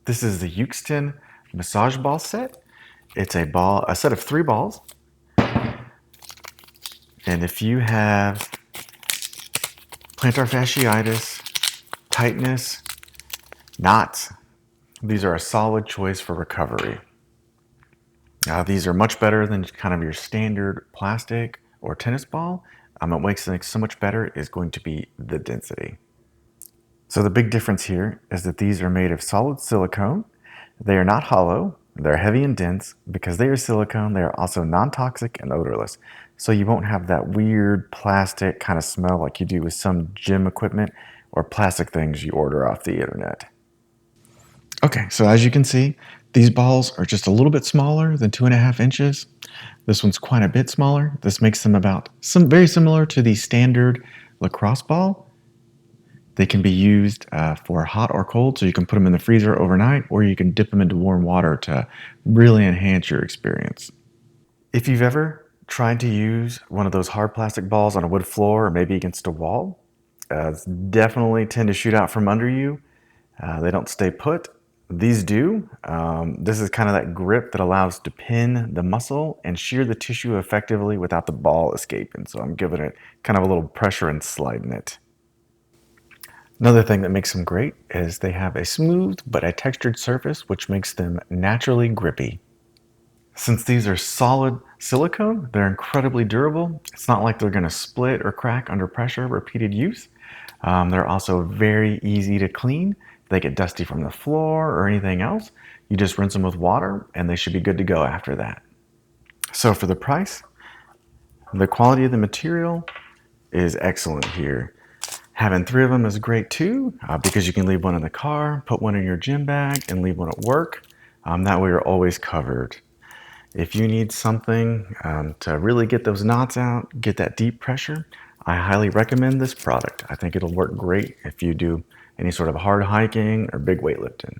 This is the Euxton massage ball set. It's a set of 3 balls. And if you have plantar fasciitis, tightness, knots, these are a solid choice for recovery. These are much better than kind of your standard plastic or tennis ball. What makes things so much better is going to be the density. So the big difference here is that these are made of solid silicone. They are not hollow. They're heavy and dense. Because they are silicone, they are also non-toxic and odorless. So you won't have that weird plastic kind of smell like you do with some gym equipment or plastic things you order off the internet. Okay, so as you can see, these balls are just a little bit smaller than 2.5 inches. This one's quite a bit smaller. This makes them very similar to the standard lacrosse ball. They can be used for hot or cold, so you can put them in the freezer overnight, or you can dip them into warm water to really enhance your experience. If you've ever tried to use one of those hard plastic balls on a wood floor or maybe against a wall, definitely tend to shoot out from under you. They don't stay put. These do. This is kind of that grip that allows to pin the muscle and shear the tissue effectively without the ball escaping. So I'm giving it kind of a little pressure and sliding it. Another thing that makes them great is they have a smooth but a textured surface, which makes them naturally grippy. Since these are solid silicone, they're incredibly durable. It's not like they're going to split or crack under pressure, repeated use. They're also very easy to clean. If they get dusty from the floor or anything else, you just rinse them with water and they should be good to go after that. So for the price, the quality of the material is excellent here. Having 3 of them is great too, because you can leave one in the car, put one in your gym bag, and leave one at work. That way you're always covered. If you need something to really get those knots out, get that deep pressure, I highly recommend this product. I think it'll work great if you do any sort of hard hiking or big weightlifting.